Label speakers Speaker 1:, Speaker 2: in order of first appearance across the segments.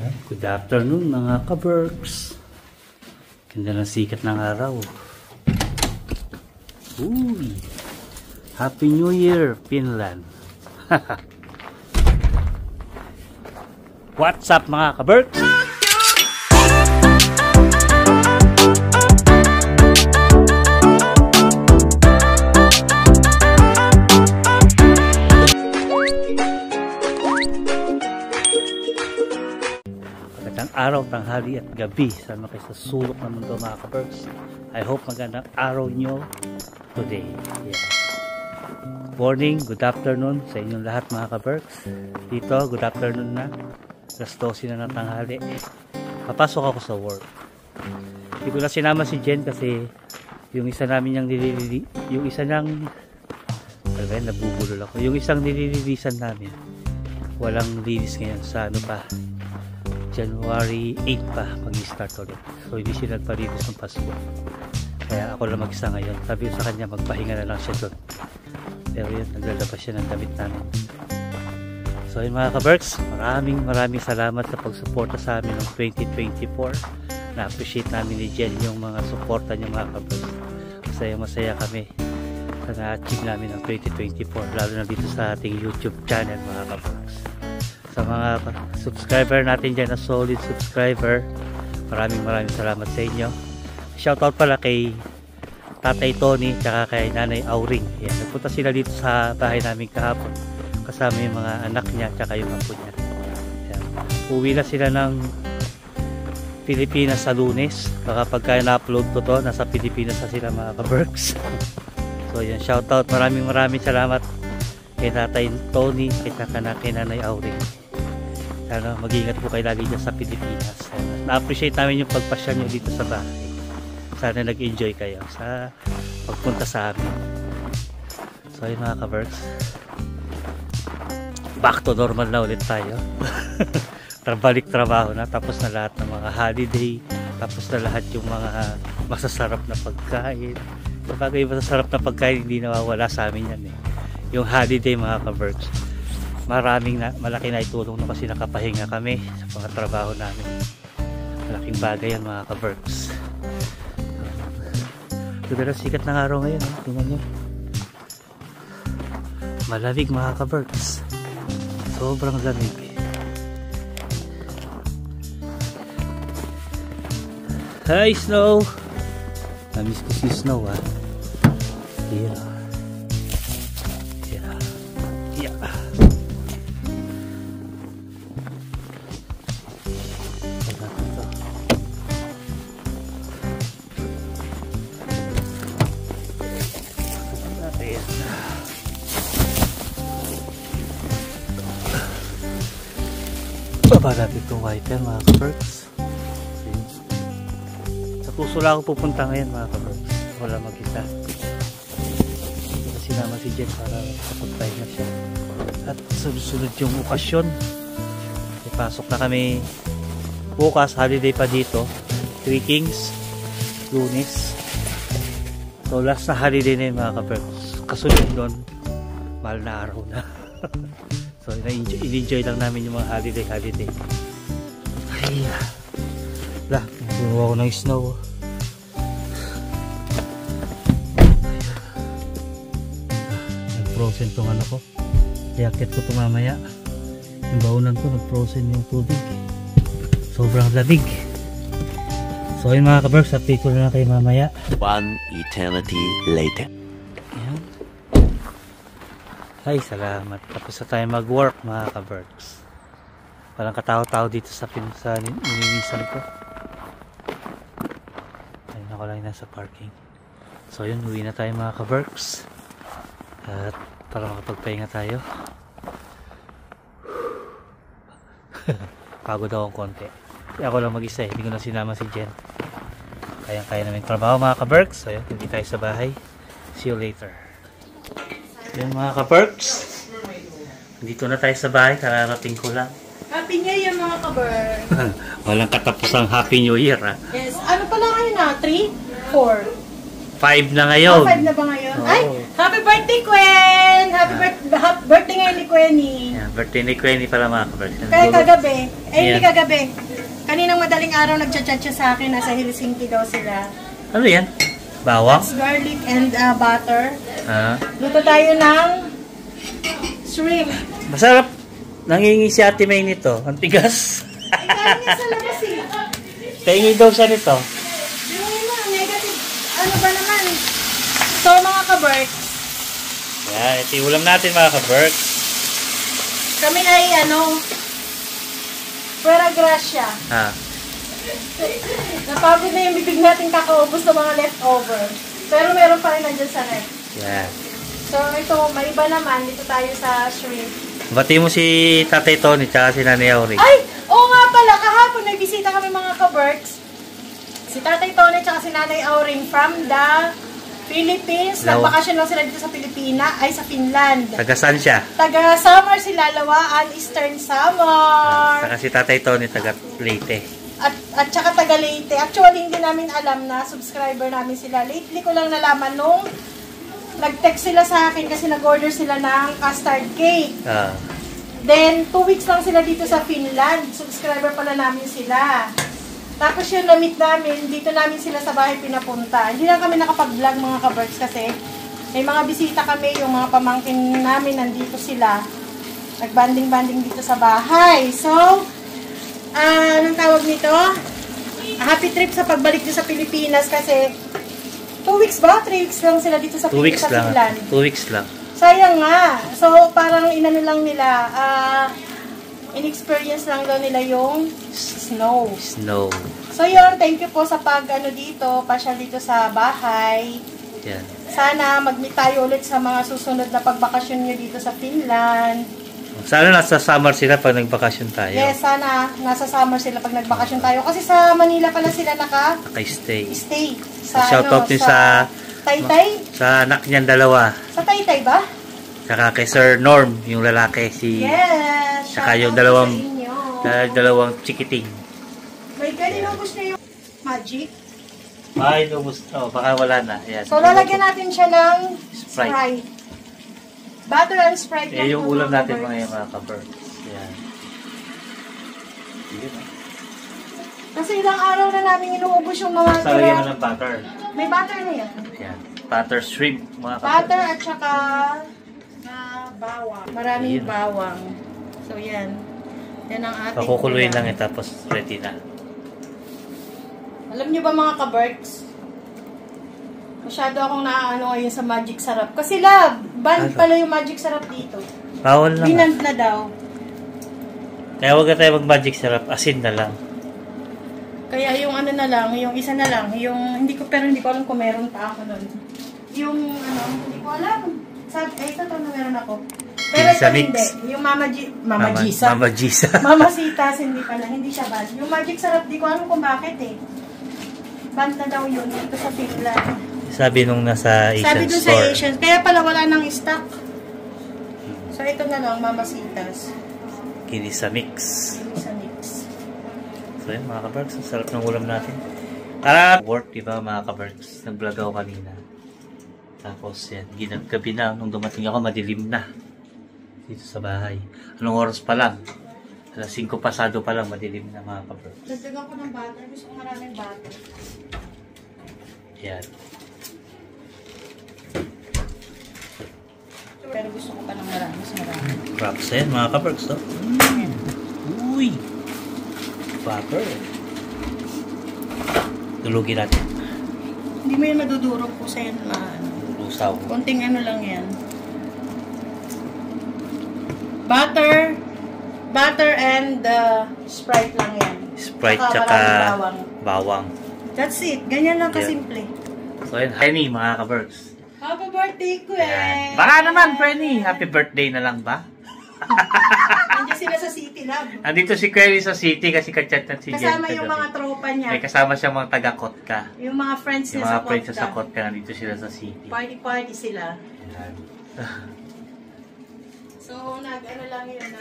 Speaker 1: Good afternoon mga ka-Berks. Ganda ng sikat ng araw. Uy! Happy New Year, Finland! What's up mga ka-Berks? Araw, tanghali at gabi sama kayo sa sulok ng mundo mga ka-Berks. I hope magandang araw nyo today. Morning, good afternoon sa inyong lahat mga ka-Berks. Dito, good afternoon na. Alas 12 na ng tanghali. Papasok ako sa work. Hindi ko na sinama si Jen kasi yung isa namin yung isa niyang nabubulol ako. Yung isang nilililisan namin walang linis ngayon sa ano pa, January 8 pa mag-start ulit. So hindi siya nagpalinis ng Pasko. Kaya ako lang mag-isa ngayon. Sabi ko sa kanya magpahinga na lang siya doon. Pero yun, naglalabas siya ng damit namin. So yun mga ka-Berks, maraming salamat sa pagsuporta sa amin ng 2024. Na-appreciate namin ni Jen yung mga suporta niya mga ka-Berks. Masaya kami sa na-achieve namin ng 2024. Lalo na dito sa ating YouTube channel mga ka-Berks. Sa mga subscriber natin dyan na solid subscriber, maraming salamat sa inyo. Shoutout pala kay Tatay Tony tsaka kay Nanay Auring. Yan, nagpunta sila dito sa bahay namin kahapon kasama yung mga anak niya tsaka yung apo niya. Yan. Uwi na sila ng Pilipinas sa Lunes. Baka pagka na-upload ko to, nasa Pilipinas na sila mga ka-Berks. So yan, shoutout, maraming salamat kay Tatay Tony tsaka kay Nanay Auring. Sana mag-ingat po kayo lagi dyan sa Pilipinas. Na-appreciate namin yung pagpasyal nyo dito sa bahay. Sana nag-enjoy kayo sa pagpunta sa amin. So yun mga ka-Berks, back to normal na ulit tayo. Balik trabaho na, tapos na lahat ng mga holiday, tapos na lahat yung mga masasarap na pagkain. Kapag yung masasarap na pagkain hindi nawawala sa amin yan yung holiday mga ka-Berks. Malaki na itulong na kasi nakapahinga kami sa mga trabaho namin. Malaking bagay yan mga ka-Berks. Ganda na sikat ng araw ngayon, tingnan nyo. Malamig mga ka-Berks, sobrang lamig. Hi Snow, namiss ko si Snow yeah. Baba natin itong wiper mga ka-Berks. Sa puso lang ako pupunta ngayon mga ka-Berks. Wala mag-isa. Sinama si Jen para kapagpahinga siya. At sunod yung okasyon. Ipasok na kami bukas, holiday pa dito. 3 Kings, Lunes. So last na holiday na yun mga ka-Berks. Kasunod doon, mahal na araw na. So in-enjoy lang namin yung mga holiday. Ay, puno ako ng snow. Nag-frozen tong ano ko. Jacket ko ito mamaya. Yung baunan ko nag-frozen yung tubig. Sobrang lamig. So yun mga ka-Berks, update ko na kayo mamaya.
Speaker 2: One eternity later.
Speaker 1: Ay, salamat. Tapos na tayo mag-work mga ka-Berks. Walang katao-tao dito sa nilinisan ko. Ayun ako lang nasa parking. So yun, uwi na tayo mga ka-Berks. At para makapagpahinga tayo. Pagod akong konti. Ako lang mag-isa hindi ko na sinama si Jen. Kaya namin trabaho mga ka-Berks. So yun, hindi tayo sa bahay. See you later. Yan mga ka-Berks, dito na tayo sa bahay, kararating ko lang.
Speaker 3: Happy New Year mga ka-Berks.
Speaker 1: Walang katapusang Happy New Year
Speaker 3: Yes, ano pala ngayon 3? 4?
Speaker 1: 5 na ngayon.
Speaker 3: 5 na ba ngayon?
Speaker 1: Oo.
Speaker 3: Ay, happy birthday, Gwen! Happy birthday ngayon ni Gwenny.
Speaker 1: Yan, birthday ni Queenie pala mga kabarks.
Speaker 3: Kaya kagabi. Hindi
Speaker 1: Yan.
Speaker 3: kagabi. Kaninang madaling araw nagchat-chat siya sa akin. Nasa Helsinki daw sila.
Speaker 1: Ano yan? Bawang?
Speaker 3: It's garlic and butter.
Speaker 1: Ah.
Speaker 3: Luto tayo ng shrimp.
Speaker 1: Masarap. Nangingi si Ate May nito. Ang tigas.
Speaker 3: Ay, kaya niya sa labas eh.
Speaker 1: Pahingi daw siya nito.
Speaker 3: Yung na, negative. Ano ba naman? So, mga kabarks,
Speaker 1: Yan, ito yung ulam natin mga kabarks.
Speaker 3: kami ay Puera Gracia.
Speaker 1: Ah.
Speaker 3: Napagod na yung bibig natin kakaubos ng mga leftover. Pero meron pa rin nandyan sa ref.
Speaker 1: Yan.
Speaker 3: So, ito, may iba naman. Dito tayo sa shrimp.
Speaker 1: Bati mo si Tatay Tony tsaka si Nanay Auring.
Speaker 3: Ay! Oo nga pala, kahapon may bisita kami mga kabarks. Si Tatay Tony at si Nanay Auring from the Philippines. Nagbakasyon lang sila dito sa sa Finland.
Speaker 1: Taga saan siya?
Speaker 3: Taga Samar sila, Lawaan, Eastern Samar.
Speaker 1: Saka si Tatay Tony taga Leyte.
Speaker 3: At saka taga Leyte. Actually, hindi namin alam na subscriber namin sila. Lately ko lang nalaman nung nag-text sila sa akin kasi nag-order sila ng custard cake.
Speaker 1: Ah.
Speaker 3: Then, 2 weeks lang sila dito sa Finland. Subscriber pala namin sila. Tapos yung na-meet namin, dito namin sila sa bahay pinapunta. Hindi lang kami nakapag-vlog mga kabarks kasi may mga bisita kami, yung mga pamangkin namin nandito sila. Nag-banding-banding dito sa bahay. So, anong tawag nito? Happy trip sa pagbalik dito sa Pilipinas kasi 2 weeks ba? 3 weeks lang sila dito sa
Speaker 1: 2 weeks lang.
Speaker 3: Finland.
Speaker 1: 2 weeks lang.
Speaker 3: Sayang nga. So, parang inano lang nila, in-experience lang daw nila yung snow.
Speaker 1: Snow.
Speaker 3: So, yun. Thank you po sa dito, pasyal dito sa bahay.
Speaker 1: Yan.
Speaker 3: Sana mag-meet tayo ulit sa mga susunod na pagbakasyon nyo dito sa Finland.
Speaker 1: Sana nasa summer sila pag nagbakasyon tayo.
Speaker 3: Yes, sana nasa summer sila pag nagbakasyon tayo. Kasi sa Manila pala sila
Speaker 1: Naka-stay.
Speaker 3: stay.
Speaker 1: Shout out din sa
Speaker 3: Taytay?
Speaker 1: sa anak niyan dalawa.
Speaker 3: Sa Taytay ba?
Speaker 1: Saka kay Sir Norm, yung lalaki, si
Speaker 3: Yes.
Speaker 1: Saka
Speaker 3: shout
Speaker 1: yung
Speaker 3: out
Speaker 1: dalawang
Speaker 3: sa inyo.
Speaker 1: dalawang chikiting.
Speaker 3: May ganun gusto niyo yung magic.
Speaker 1: Ay, lubos. Oh, baka wala na. Yan.
Speaker 3: So, lalagyan natin siya ng
Speaker 1: Sprite.
Speaker 3: Sprite. Butter and Sprite lang
Speaker 1: Yung
Speaker 3: po,
Speaker 1: ulam
Speaker 3: mga
Speaker 1: natin
Speaker 3: kabarks.
Speaker 1: mga kabirds. Yan. Yun.
Speaker 3: Kasi ilang araw na namin inuubos yung mga
Speaker 1: Salagyan mo ng butter.
Speaker 3: May butter na yan.
Speaker 1: Yan. Butter shrimp, mga
Speaker 3: Butter
Speaker 1: kabirds.
Speaker 3: at saka bawang. Maraming
Speaker 1: Ayun.
Speaker 3: bawang. So, yan. Yan ang ating
Speaker 1: Pakukuluin
Speaker 3: ulam.
Speaker 1: lang tapos ready na.
Speaker 3: Alam niyo ba mga kabarks? Masyado akong naaano ngayon sa Magic Sarap. Kasi ban pala yung Magic Sarap dito.
Speaker 1: Bawal lang.
Speaker 3: Binand na daw.
Speaker 1: Kaya wag na tayo mag-magic syrup. Asin na lang.
Speaker 3: Kaya yung ano na lang, yung isa na lang, yung hindi ko alam kung meron pa ako nun. Yung hindi ko alam. Ito na meron ako. Pero ito
Speaker 1: Gisa mix.
Speaker 3: hindi. Yung Mama Gisa.
Speaker 1: Mama Gisa.
Speaker 3: Mama Sitas, hindi pala. Hindi siya bad. Yung Magic Sarap, di ko alam kung bakit eh. Band na daw yun dito sa Finland.
Speaker 1: Sabi nung nasa Asian
Speaker 3: Sabi dun sa
Speaker 1: store.
Speaker 3: Asian. Kaya pala wala nang stock. So ito na lang, Mama Sitas.
Speaker 1: Kinisa mix.
Speaker 3: Yung sa mix.
Speaker 1: So yun mga kabarks, ang sarap ng ulam natin. Para work, di ba mga kabarks? Nag-vlog ako kanina. Tapos yan, gabi na. Nung dumating ako, madilim na. Dito sa bahay. Anong oras pa lang? Alas 5 pasado pa lang, madilim na mga kabarks.
Speaker 3: Dagdagan ko ng butter. Gusto ko maraming butter.
Speaker 1: Yan.
Speaker 3: Pero gusto ko pa ng mas marami.
Speaker 1: Props yan mga kabarks. Oh. Uy! Butter. Dulugin natin.
Speaker 3: Hindi mo yan madudurog po sa yan na
Speaker 1: Lusaw.
Speaker 3: konting ano lang yan. Butter and Sprite lang yan.
Speaker 1: Sprite
Speaker 3: Saka
Speaker 1: tsaka
Speaker 3: maraming
Speaker 1: bawang.
Speaker 3: That's it. Ganyan lang
Speaker 1: Yeah.
Speaker 3: kasimple.
Speaker 1: So yun, Penny mga kabarks.
Speaker 3: Happy birthday,
Speaker 1: Yan.
Speaker 3: Gwen!
Speaker 1: Baka naman, Penny. Happy birthday na lang ba?
Speaker 3: Nandiyan sila sa City Lab.
Speaker 1: Andito si Query sa city kasi kachat na si Jen.
Speaker 3: Kasama yung mga tropa niya.
Speaker 1: May kasama siyang mga taga-Kotka.
Speaker 3: Yung mga friends
Speaker 1: Yung
Speaker 3: niya
Speaker 1: mga
Speaker 3: sa
Speaker 1: friends niya sa
Speaker 3: Kotka.
Speaker 1: Kotka, nandito sila sa city.
Speaker 3: Party sila.
Speaker 1: Yan.
Speaker 3: So, ano lang yun,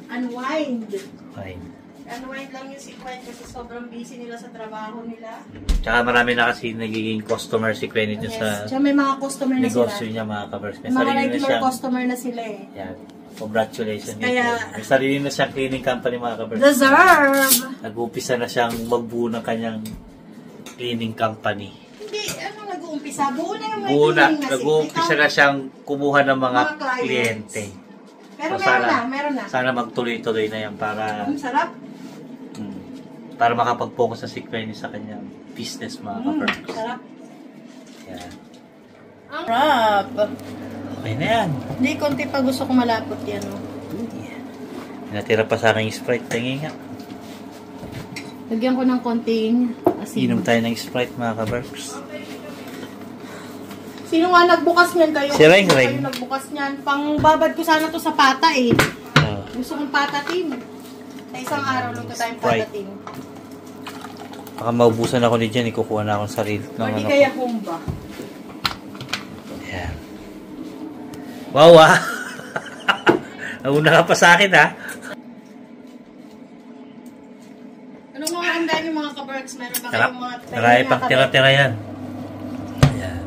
Speaker 3: unwind.
Speaker 1: Fine.
Speaker 3: Unwind lang yung si Gwen kasi sobrang busy nila sa trabaho nila.
Speaker 1: Tsaka marami na kasi nagiging customer si Queen dito sa
Speaker 3: Tsaka may mga customer na sila.
Speaker 1: negosyo niya mga ka-Berks. May
Speaker 3: Mga
Speaker 1: sarili na
Speaker 3: regular
Speaker 1: siyang,
Speaker 3: customer na sila eh.
Speaker 1: yan, congratulations.
Speaker 3: Kaya-
Speaker 1: May sarili na siyang cleaning company mga ka-Berks.
Speaker 3: Deserve!
Speaker 1: Nag-uumpisa na siyang magbuo ng kanyang cleaning company.
Speaker 3: Hindi, ano nag-uumpisa? Buo na yung may
Speaker 1: Buo na,
Speaker 3: cleaning
Speaker 1: nag-uumpisa
Speaker 3: Ikaw,
Speaker 1: na siyang kumuha ng mga
Speaker 3: Mga clients.
Speaker 1: kliyente.
Speaker 3: Pero
Speaker 1: So,
Speaker 3: meron na.
Speaker 1: Sana magtuloy-tuloy na yan para
Speaker 3: Ang sarap.
Speaker 1: para makapag-focus na si Queen sa kanyang business mga ka-Berks.
Speaker 3: Sarap.
Speaker 1: Yan.
Speaker 3: Ang sarap.
Speaker 1: Okay na yan.
Speaker 3: Hindi, konti pa gusto ko malapot yan. Oh.
Speaker 1: Natira pa sa aking Sprite. Tingin nga.
Speaker 3: Lagyan ko ng konting asin.
Speaker 1: Inom tayo ng Sprite mga ka-Berks.
Speaker 3: Sino nga nagbukas niyan kayo?
Speaker 1: Si Ring Ring.
Speaker 3: Kayo nagbukas niyan. Pangbabad ko sana to sa pata eh.
Speaker 1: Oh.
Speaker 3: Gusto kong patatin. Sa isang araw lang ko tayong
Speaker 1: Sprite.
Speaker 3: patatin.
Speaker 1: Baka maubusan ako ni Jen. Ikukuha na akong sarili.
Speaker 3: O di kaya humba.
Speaker 1: Yan. Wow ah. Nauna ka pa sa akin ha.
Speaker 3: Anong mga handa niyo mga ka-Berks? Meron ba
Speaker 1: Sarap.
Speaker 3: kayong mga
Speaker 1: Marami pang tira-tira yan. Yan.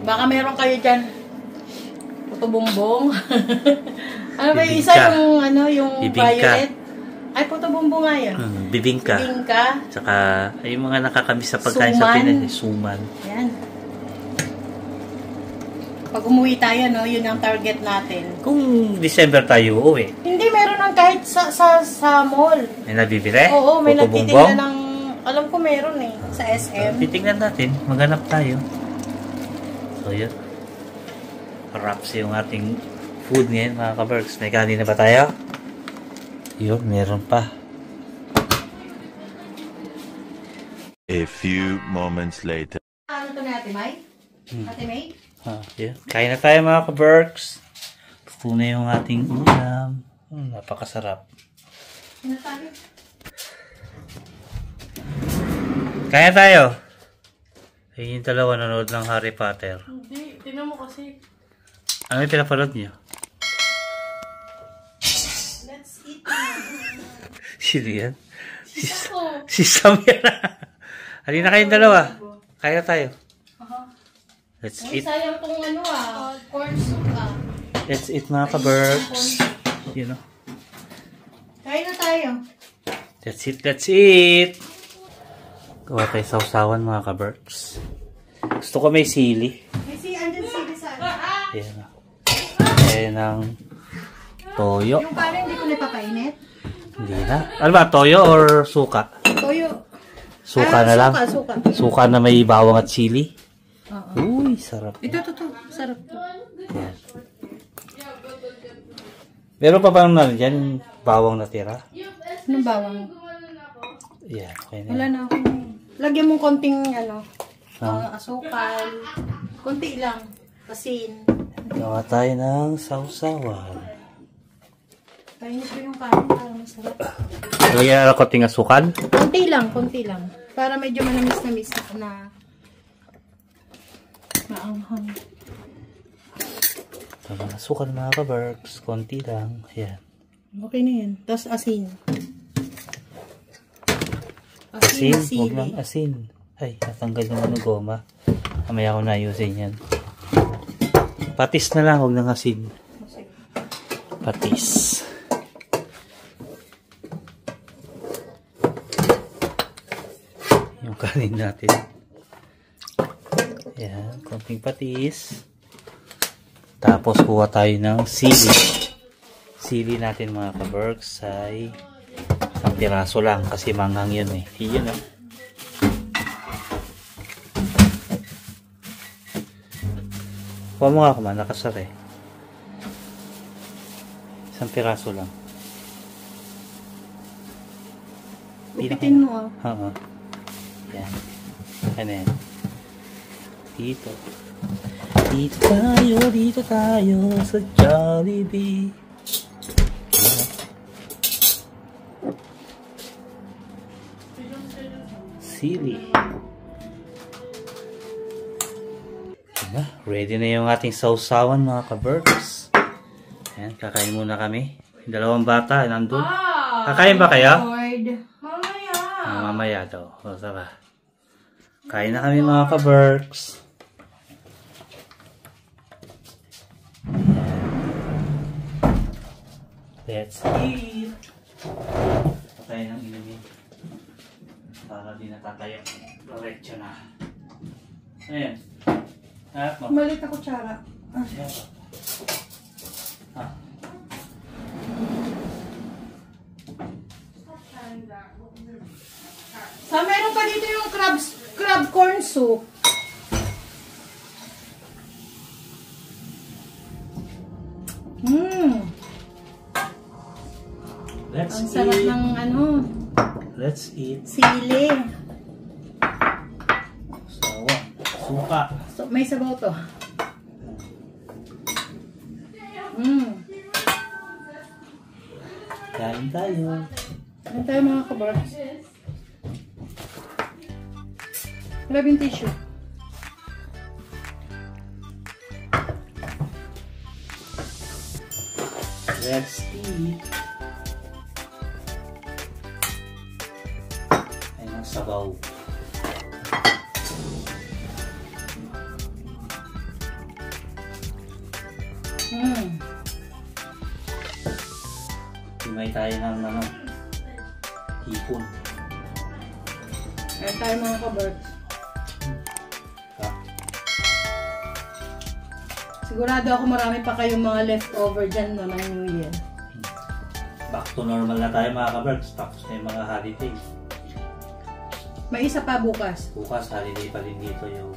Speaker 3: Baka meron kayo dyan. Puto bumbong. Ano ba yung
Speaker 1: Bibingka.
Speaker 3: isa yung ano yung
Speaker 1: Bibingka.
Speaker 3: violet? Ay puto bumbong nga yan.
Speaker 1: Bibingka.
Speaker 3: Bibingka.
Speaker 1: Tsaka ay yung mga nakakamiss sa pagkain
Speaker 3: Suman.
Speaker 1: sa Pinas. Suman.
Speaker 3: Yan. Pag umuwi tayo, no, yun ang target natin.
Speaker 1: Kung December tayo uuwi,
Speaker 3: Hindi, meron ng kahit sa mall.
Speaker 1: may nabibili?
Speaker 3: Oo, may
Speaker 1: Puto
Speaker 3: nagtitinda
Speaker 1: bumbong?
Speaker 3: ng, alam ko meron eh, sa SM.
Speaker 1: Titignan natin. Maghanap tayo. So yun. Wraps yung ating food ngayon mga ka-Berks. May kanin na ba tayo? Yun, meron pa.
Speaker 4: A few moments later.
Speaker 3: Ano to na, Ate May? Ate May?
Speaker 1: Yun. Kain na tayo mga ka-Berks. Luto na yung ating ulam. Napakasarap.
Speaker 3: Sinasabi?
Speaker 1: Kaya tayo. Ay, yung dalawa nanood ng Harry Potter.
Speaker 3: Hindi, tinan mo kasi.
Speaker 1: Ano yung pinapanood niyo?
Speaker 3: Let's eat.
Speaker 1: Sino yan?
Speaker 3: Ako.
Speaker 1: Si Sam yan. Halina kayong dalawa. Kaya tayo. Let's
Speaker 3: Ay,
Speaker 1: eat.
Speaker 3: sayang tong ano corn soup
Speaker 1: Let's eat mga ka-Berks. You know.
Speaker 3: Kain na tayo.
Speaker 1: Let's eat. Let's eat. Gawa tayo sausawan mga ka-Berks. Gusto ko may sili.
Speaker 3: May andyan sili sa
Speaker 1: Ayan. Ayan ang toyo.
Speaker 3: Yung parang hindi ko napapainit.
Speaker 1: Hindi na. Ano ba? Toyo or suka?
Speaker 3: Toyo.
Speaker 1: Suka na lang.
Speaker 3: Suka.
Speaker 1: Suka na may bawang at sili.
Speaker 3: Oo.
Speaker 1: Uy, sarap.
Speaker 3: Ito. Sarap to.
Speaker 1: Yan. Meron pa bang dyan bawang natira?
Speaker 3: Anong bawang?
Speaker 1: Yan, okay na.
Speaker 3: Wala na ako. Lagyan mo konting
Speaker 1: Ah.
Speaker 3: asukal. Konti lang. Asin.
Speaker 1: Gawa tayo ng sausawan.
Speaker 3: Kainin ko yung kanin para masarap.
Speaker 1: Lagyan na konting asukal.
Speaker 3: Konti lang. Para medyo manamis na maanghang.
Speaker 1: Tama, asukal mga ka-Berks. Konti lang. Yan.
Speaker 3: Okay na yan. Tapos asin.
Speaker 1: Asin.
Speaker 3: Sili.
Speaker 1: Huwag lang asin. Ay, natanggal yung ano goma. Mamaya ko na ayusin yan. Patis na lang. Huwag lang asin. Patis. Yung kanin natin. Yan. Konting patis. Tapos kuha tayo ng sili. Sili natin mga ka-Berks ay isang piraso lang kasi manghang yun eh. Yun ah. Kuha mo nga kuman, nakasar eh. Isang piraso lang.
Speaker 3: Upitin mo
Speaker 1: Oo. Yan. Ano yan? Dito. Dito tayo sa Jollibee. Sili. Diba? Ready na yung ating sausawan mga ka-Berks. Ayan, kakain muna kami. Yung dalawang bata, nandun. Kakain ba kayo?
Speaker 3: decide. Mamaya.
Speaker 1: Mamaya daw. O, saka. Kain na kami mga ka-Berks. Let's eat. Patay ng inumin. Para di natatayo. Diretso na. Ayan.
Speaker 3: Malit na kutsara. Sa meron pa dito yung crab corn soup.
Speaker 1: Let's
Speaker 3: Ang sarap
Speaker 1: eat.
Speaker 3: ng ano,
Speaker 1: Let's eat.
Speaker 3: sili.
Speaker 1: Sawa. Suka.
Speaker 3: So, may sabaw to.
Speaker 1: Kain tayo.
Speaker 3: Ano tayo mga kabarks? Grab yung tissue.
Speaker 1: Let's eat. Ayun ang sabaw. Tumay tayo ng ano, hipon.
Speaker 3: Ano tayo mga kabarks?
Speaker 1: Ha?
Speaker 3: Sigurado ako marami pa kayong mga leftover dyan no, ng New Year.
Speaker 1: Back to normal na tayo mga ka-Berks. Tapos na yung mga holiday.
Speaker 3: May isa pa bukas.
Speaker 1: Bukas holiday pa rin dito yung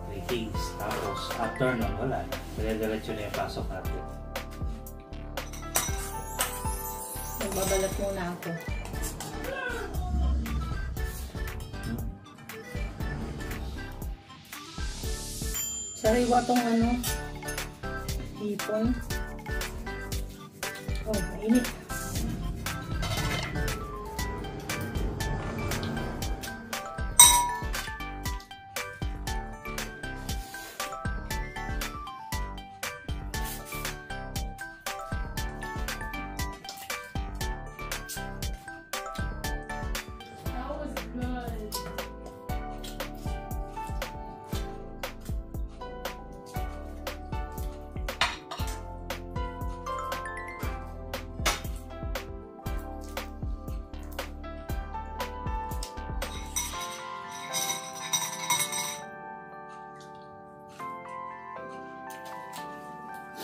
Speaker 1: 3 days. Tapos after nun, wala na. Dire-diretso na yung pasok natin.
Speaker 3: Magbabalat muna ako. Sariwa tong ano, hipon. Oh, mainit.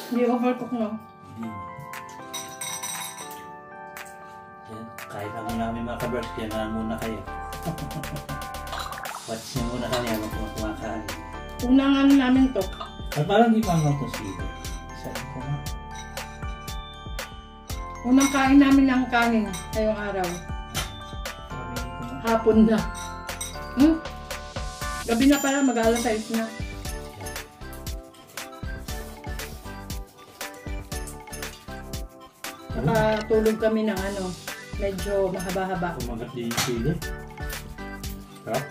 Speaker 3: Hindi overcook no?
Speaker 1: Yan. Kahit na muna kami mga ka-Berks, kaya na muna kayo. Watch nyo muna kami habang kumakain.
Speaker 3: Unang ano namin to.
Speaker 1: At parang di pa itong silo. Saan ko na?
Speaker 3: Unang kain namin ng kanin ngayong araw. Hapon na. Gabi na pala, mag-alas 6 na. Nakatulog kami ng ano, medyo mahaba-haba.
Speaker 1: Kumagat din yung sili. Sarap.